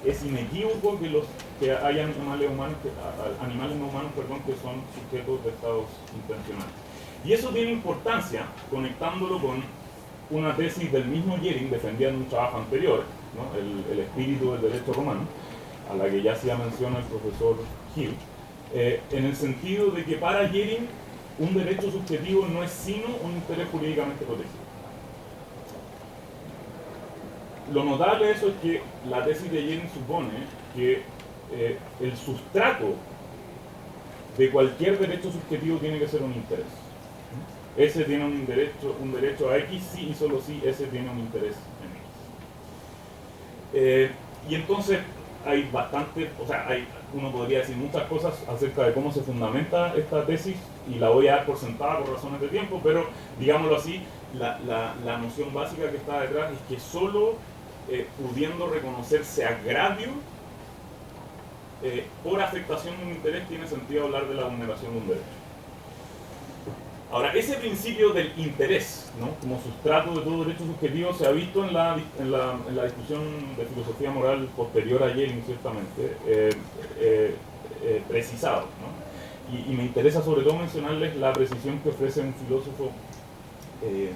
Speaker 4: es inequívoco que haya animales no humanos que son sujetos de estados intencionales. Y eso tiene importancia conectándolo con una tesis del mismo Jhering defendida en un trabajo anterior, ¿no? el espíritu del derecho romano, a la que ya hacía mención el profesor Hill, en el sentido de que para Jhering un derecho subjetivo no es sino un interés jurídicamente protegido. Lo notable de eso es que la tesis de Jhering supone que el sustrato de cualquier derecho subjetivo tiene que ser un interés. Ese tiene un derecho a X, sí y solo sí, ese tiene un interés en X. Y entonces hay bastante, uno podría decir muchas cosas acerca de cómo se fundamenta esta tesis, y la voy a dar por sentada por razones de tiempo, pero digámoslo así, la noción básica que está detrás es que solo pudiendo reconocerse agravio por afectación de un interés tiene sentido hablar de la vulneración de un derecho. Ahora, ese principio del interés, ¿no?, como sustrato de todo derecho subjetivo, se ha visto en la discusión de filosofía moral posterior a Jhering, ciertamente, precisado, ¿no? Y me interesa sobre todo mencionarles la precisión que ofrece un filósofo de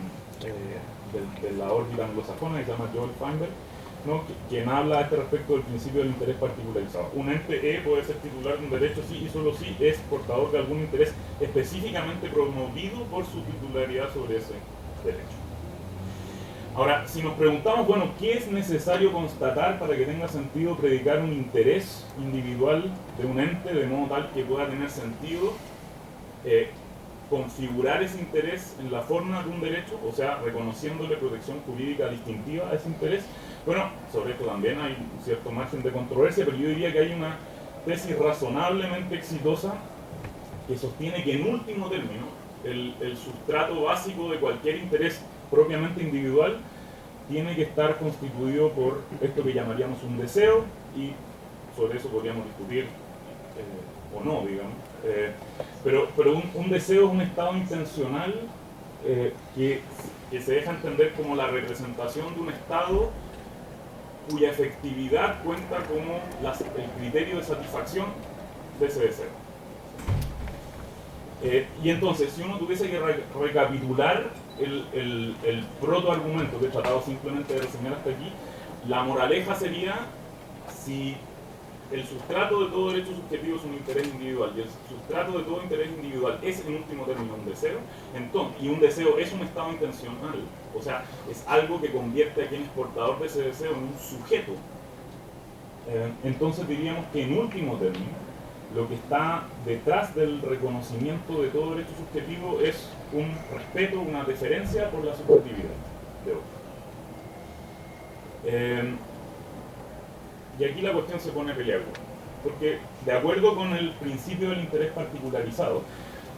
Speaker 4: la órbita anglosajona, que se llama Joel Feinberg, ¿no?, quien habla a este respecto del principio del interés particularizado. Un ente puede ser titular de un derecho sí y solo si es portador de algún interés específicamente promovido por su titularidad sobre ese derecho. Ahora, si nos preguntamos, bueno, ¿qué es necesario constatar para que tenga sentido predicar un interés individual de un ente de modo tal que pueda tener sentido configurar ese interés en la forma de un derecho, o sea, reconociéndole protección jurídica distintiva a ese interés? Bueno, sobre esto también hay un cierto margen de controversia, pero yo diría que hay una tesis razonablemente exitosa que sostiene que en último término el sustrato básico de cualquier interés propiamente individual tiene que estar constituido por esto que llamaríamos un deseo, y sobre eso podríamos discutir o no, digamos. Pero un deseo es un estado intencional que se deja entender como la representación de un estado cuya efectividad cuenta como el criterio de satisfacción de ese deseo. Y entonces, si uno tuviese que recapitular el protoargumento que he tratado simplemente de reseñar hasta aquí, la moraleja sería: si el sustrato de todo derecho subjetivo es un interés individual, y el sustrato de todo interés individual es en último término un deseo, entonces, y un deseo es un estado intencional, o sea, es algo que convierte a quien es portador de ese deseo en un sujeto. Entonces diríamos que en último término, lo que está detrás del reconocimiento de todo derecho subjetivo es un respeto, una deferencia por la subjetividad de otro. Y aquí la cuestión se pone peleaguda, porque de acuerdo con el principio del interés particularizado,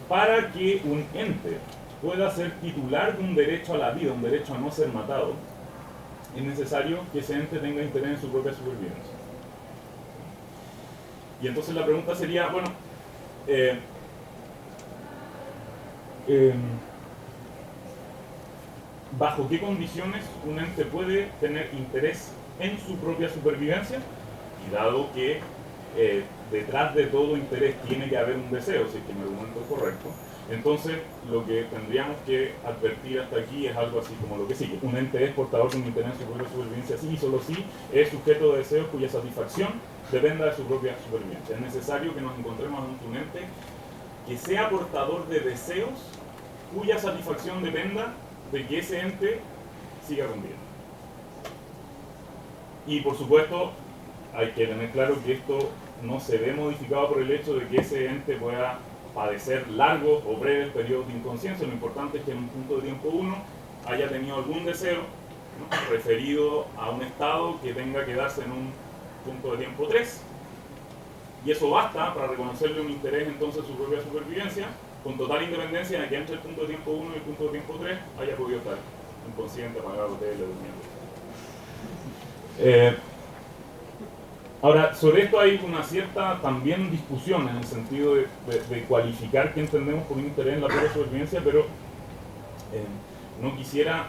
Speaker 4: para que un ente pueda ser titular de un derecho a la vida, un derecho a no ser matado, es necesario que ese ente tenga interés en su propia supervivencia. Y entonces la pregunta sería, bueno, ¿bajo qué condiciones un ente puede tener interés en su propia supervivencia? Y dado que detrás de todo interés tiene que haber un deseo, si es que mi argumento es correcto, entonces lo que tendríamos que advertir hasta aquí es algo así como lo que sigue. Un ente es portador de un interés en su propia supervivencia sí y solo sí es sujeto de deseos cuya satisfacción dependa de su propia supervivencia. Es necesario que nos encontremos ante un ente que sea portador de deseos cuya satisfacción dependa de que ese ente siga con vida. Y por supuesto, hay que tener claro que esto no se ve modificado por el hecho de que ese ente pueda padecer largos o breves periodos de inconsciencia. Lo importante es que en un punto de tiempo 1 haya tenido algún deseo, ¿no?, referido a un estado que tenga que darse en un punto de tiempo 3. Y eso basta para reconocerle un interés entonces en su propia supervivencia, con total independencia de que entre el punto de tiempo 1 y el punto de tiempo 3 haya podido estar inconsciente, apagado, tele, durmiendo. Ahora, sobre esto hay una cierta también discusión en el sentido de cualificar qué entendemos por un interés en la propia supervivencia, pero no quisiera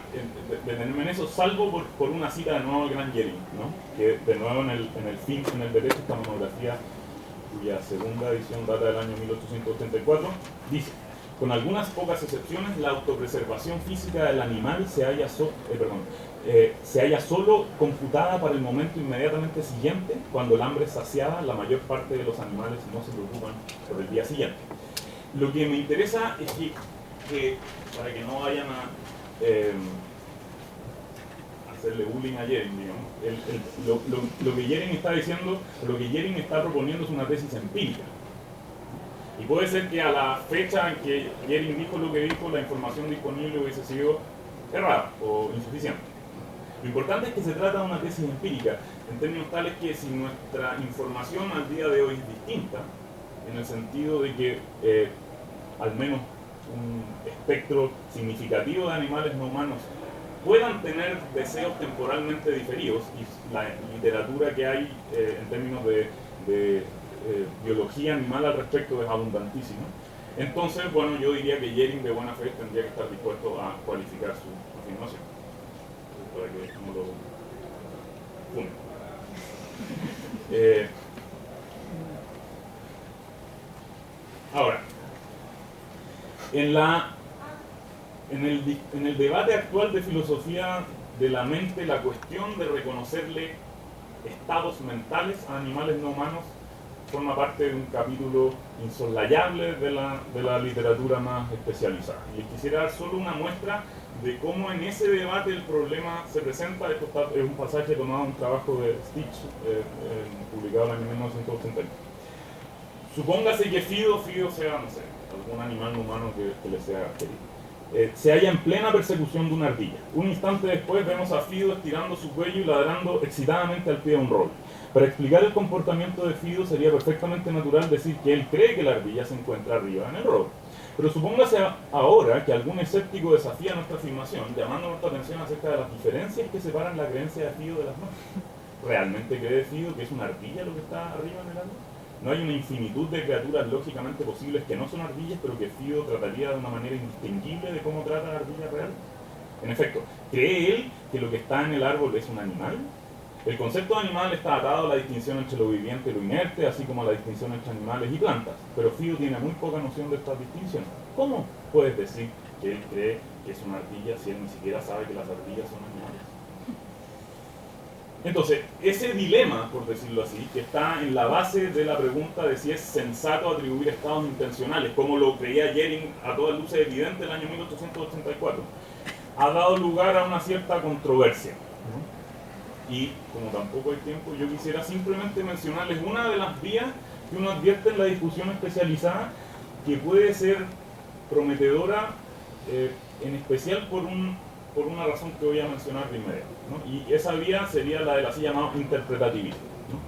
Speaker 4: detenerme en eso, salvo por una cita de nuevo del gran Jering, ¿no?, que de nuevo en el fin, en el derecho, esta monografía cuya segunda edición data del año 1884, dice: con algunas pocas excepciones, la autopreservación física del animal se halla solo computada para el momento inmediatamente siguiente. Cuando el hambre es saciada, la mayor parte de los animales no se preocupan por el día siguiente. Lo que me interesa es que para que no vayan a hacerle bullying a Jering, digamos, lo que Jering está diciendo, lo que Jering está proponiendo es una tesis empírica. Y puede ser que a la fecha en que Jering dijo lo que dijo, la información disponible hubiese sido errada o insuficiente. Lo importante es que se trata de una tesis empírica, en términos tales que si nuestra información al día de hoy es distinta, en el sentido de que al menos un espectro significativo de animales no humanos puedan tener deseos temporalmente diferidos, y la literatura que hay en términos de biología animal al respecto es abundantísima, entonces, bueno, yo diría que Jering de buena fe tendría que estar dispuesto a cualificar su afirmación, para que no lo funen. Ahora, en el debate actual de filosofía de la mente, la cuestión de reconocerle estados mentales a animales no humanos forma parte de un capítulo insoslayable de la literatura más especializada. Y les quisiera dar solo una muestra de cómo en ese debate el problema se presenta. Esto es un pasaje tomado de un trabajo de Stitch, publicado en el año 1981. Supóngase que Fido sea, no sé, algún animal no humano que le sea querido. Se halla en plena persecución de una ardilla. Un instante después vemos a Fido estirando su cuello y ladrando excitadamente al pie de un roble. Para explicar el comportamiento de Fido sería perfectamente natural decir que él cree que la ardilla se encuentra arriba en el roble. Pero supóngase ahora que algún escéptico desafía nuestra afirmación, llamando nuestra atención acerca de las diferencias que separan la creencia de Fido de las nuestras. ¿Realmente cree Fido que es una ardilla lo que está arriba en el árbol? ¿No hay una infinitud de criaturas lógicamente posibles que no son ardillas, pero que Fido trataría de una manera indistinguible de cómo trata la ardilla real? En efecto, ¿cree él que lo que está en el árbol es un animal? El concepto de animal está atado a la distinción entre lo viviente y lo inerte, así como a la distinción entre animales y plantas. Pero Fido tiene muy poca noción de estas distinciones. ¿Cómo puedes decir que él cree que es una ardilla si él ni siquiera sabe que las ardillas son animales? Entonces, ese dilema, por decirlo así, que está en la base de la pregunta de si es sensato atribuir estados intencionales, como lo creía Jering a todas luces evidente en el año 1884, ha dado lugar a una cierta controversia. Y como tampoco hay tiempo, yo quisiera simplemente mencionarles una de las vías que uno advierte en la discusión especializada que puede ser prometedora, en especial por una razón que voy a mencionar de inmediato, ¿no? Y esa vía sería la del así llamado interpretativismo, ¿no?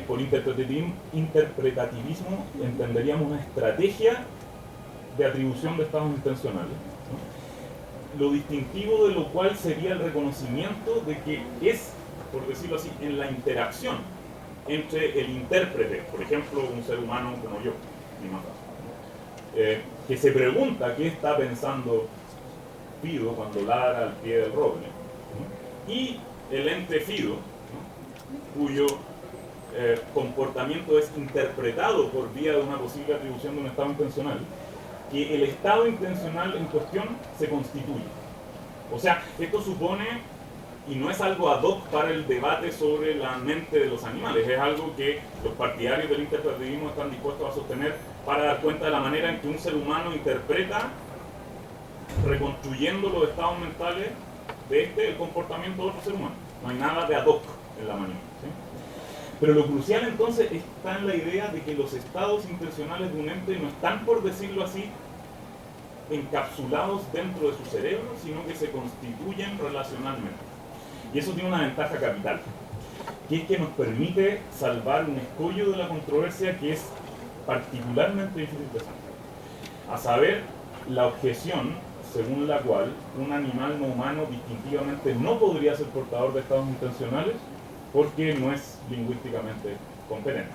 Speaker 4: Por interpretativismo entenderíamos una estrategia de atribución de estados intencionales, ¿no? Lo distintivo de lo cual sería el reconocimiento de que es, por decirlo así, en la interacción entre el intérprete, por ejemplo, un ser humano como yo, ni más caso, que se pregunta qué está pensando Fido cuando ladra al pie del roble, ¿no? Y el ente Fido, ¿no? Cuyo comportamiento es interpretado por vía de una posible atribución de un estado intencional, que el estado intencional en cuestión se constituye. O sea, esto supone, y no es algo ad hoc para el debate sobre la mente de los animales, es algo que los partidarios del interpretativismo están dispuestos a sostener para dar cuenta de la manera en que un ser humano interpreta, reconstruyendo los estados mentales de el comportamiento de otro ser humano. No hay nada de ad hoc en la maniobra, ¿sí? Pero lo crucial entonces está en la idea de que los estados intencionales de un ente no están, por decirlo así, encapsulados dentro de su cerebro, sino que se constituyen relacionalmente. Y eso tiene una ventaja capital, que es que nos permite salvar un escollo de la controversia que es particularmente difícil de salvar. A saber, la objeción según la cual un animal no humano distintivamente no podría ser portador de estados intencionales porque no es lingüísticamente competente.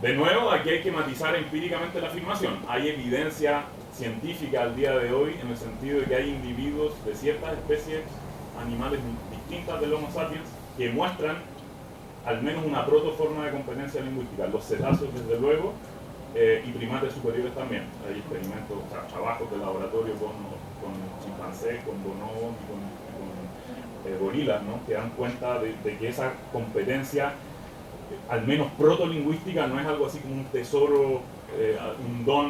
Speaker 4: De nuevo, aquí hay que matizar empíricamente la afirmación. Hay evidencia científica al día de hoy en el sentido de que hay individuos de ciertas especies animales distintas del Homo sapiens que muestran al menos una protoforma de competencia lingüística. Los cetáceos, desde luego, y primates superiores también. Hay experimentos, o sea, trabajos de laboratorio con chimpancés, con bonobos y con gorilas, ¿no? Que dan cuenta de que esa competencia, al menos protolingüística, no es algo así como un tesoro, un don